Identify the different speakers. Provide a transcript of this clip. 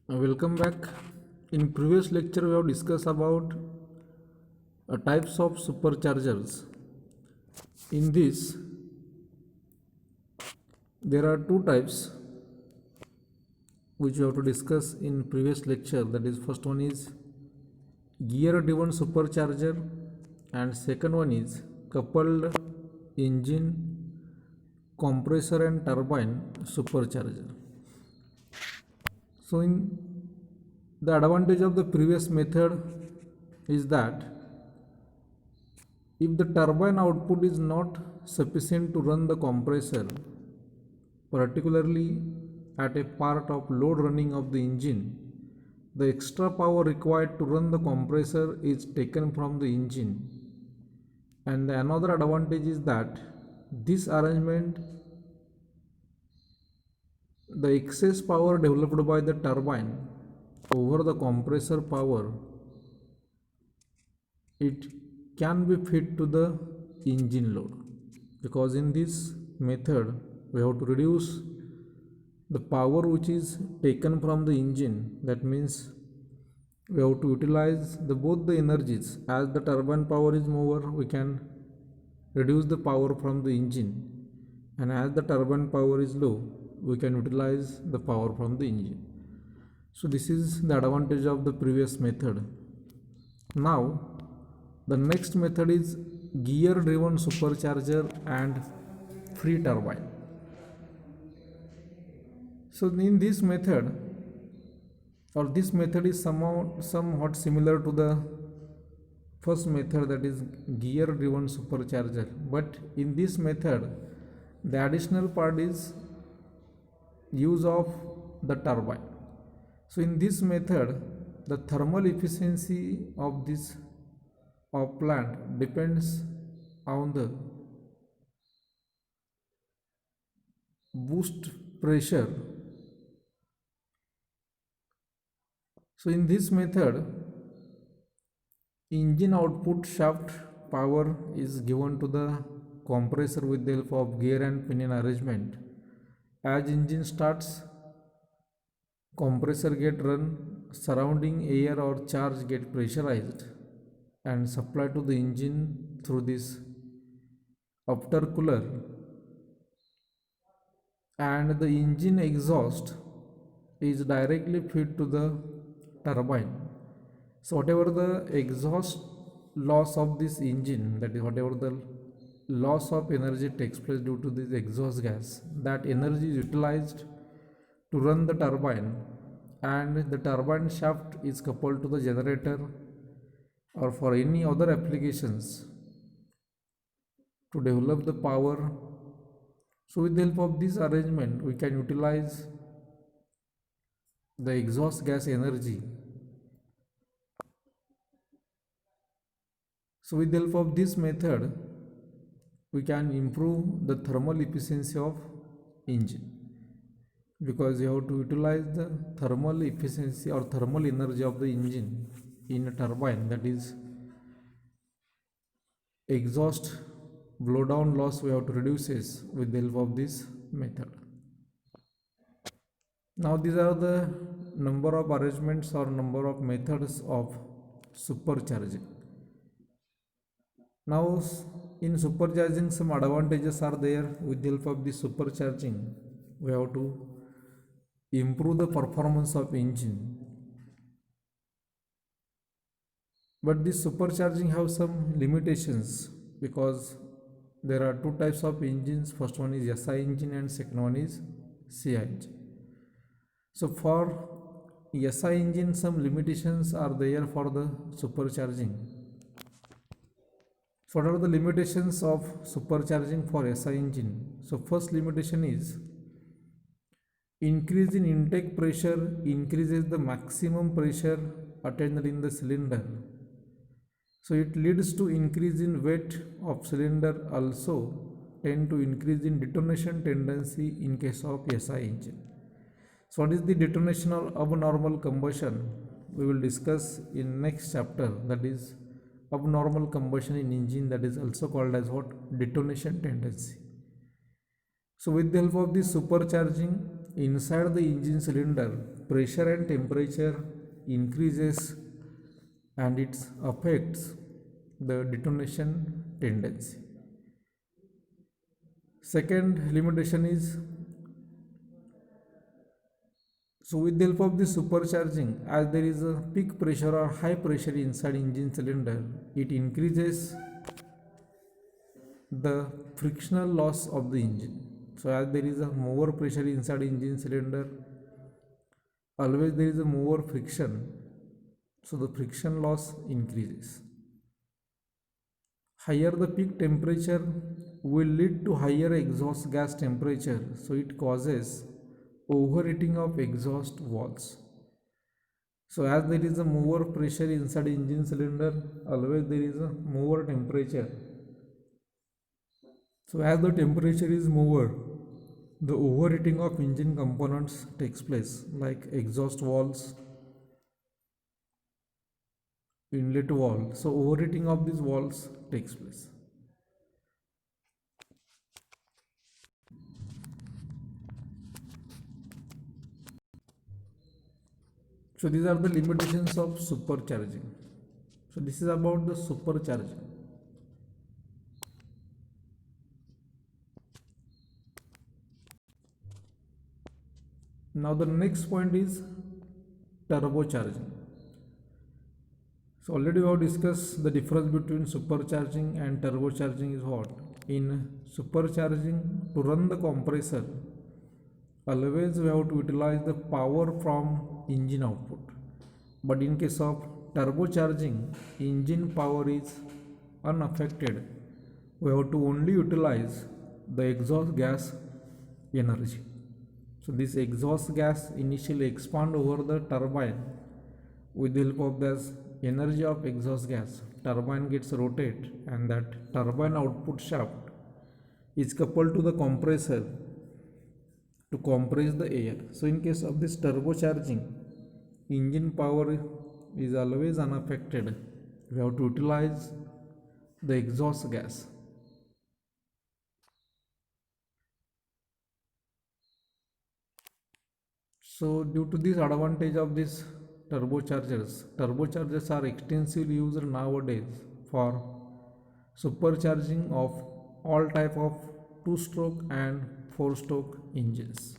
Speaker 1: Welcome back. In previous lecture, we have discussed about types of superchargers. In this, there are two types which we have to discuss in previous lecture. That is, first one is gear-driven supercharger, and second one is coupled engine compressor and turbine supercharger. So, in the advantage of the previous method is that if the turbine output is not sufficient to run the compressor, particularly at a part of load running of the engine, the extra power required to run the compressor is taken from the engine. And the another advantage is that this arrangement, the excess power developed by the turbine over the compressor power, it can be fed to the engine load, because in this method we have to reduce the power which is taken from the engine. That means we have to utilize both the energies. As the turbine power is more, we can reduce the power from the engine, and as the turbine power is low, we can utilize the power from the engine. So this is the advantage of the previous method. Now the next method is gear driven supercharger and free turbine. So in this method, or this method is somewhat similar to the first method, that is gear driven supercharger, but in this method the additional part is use of the turbine. So in this method, the thermal efficiency of this plant depends on the boost pressure. So in this method, engine output shaft power is given to the compressor with the help of gear and pinion arrangement. As engine starts, compressor get run, surrounding air or charge get pressurized and supplied to the engine through this intercooler, and the engine exhaust is directly fed to the turbine. So whatever the exhaust loss of this engine, that is whatever the loss of energy takes place due to this exhaust gas, that energy is utilized to run the turbine, and the turbine shaft is coupled to the generator or for any other applications to develop the power. So with the help of this arrangement, we can utilize the exhaust gas energy. So with the help of this method, we can improve the thermal efficiency of engine, because you have to utilize the thermal efficiency or thermal energy of the engine in a turbine, that is exhaust blowdown loss we have to reduce it with the help of this method. Now these are the number of arrangements or number of methods of supercharging. Now in supercharging, some advantages are there. With the help of the supercharging, we have to improve the performance of engine. But this supercharging have some limitations, because there are two types of engines. First one is SI engine and second one is CI engine. So for SI engine, some limitations are there for the supercharging. So what are the limitations of supercharging for SI engine? So first limitation is increase in intake pressure increases the maximum pressure attained in the cylinder. So it leads to increase in weight of cylinder, also tend to increase in detonation tendency in case of SI engine. So what is the detonation of abnormal combustion? We will discuss in next chapter, that is abnormal combustion in engine, that is also called as what? Detonation tendency. So with the help of this supercharging, inside the engine cylinder, pressure and temperature increases and it affects the detonation tendency. Second limitation is, so with the help of this supercharging, as there is a peak pressure or high pressure inside engine cylinder, it increases the frictional loss of the engine. So as there is a more pressure inside engine cylinder, always there is a more friction, so the friction loss increases. Higher the peak temperature will lead to higher exhaust gas temperature, so it causes overheating of exhaust valves. So as there is a more pressure inside engine cylinder, always there is a more temperature. So as the temperature is more, the overheating of engine components takes place, like exhaust valves, inlet valve. So overheating of these valves takes place. So these are the limitations of supercharging. So this is about the supercharging. Now the next point is turbocharging. So already we have discussed the difference between supercharging and turbocharging is what? In supercharging, to run the compressor, always we have to utilize the power from engine output. But in case of turbocharging, engine power is unaffected. We have to only utilize the exhaust gas energy. So this exhaust gas initially expand over the turbine. With the help of this energy of exhaust gas, turbine gets rotate and that turbine output shaft is coupled to the compressor to compress the air. So in case of this turbocharging, engine power is always unaffected. We have to utilize the exhaust gas. So due to this advantage of this turbochargers are extensively used nowadays for supercharging of all type of 2-stroke and 4-stroke engines.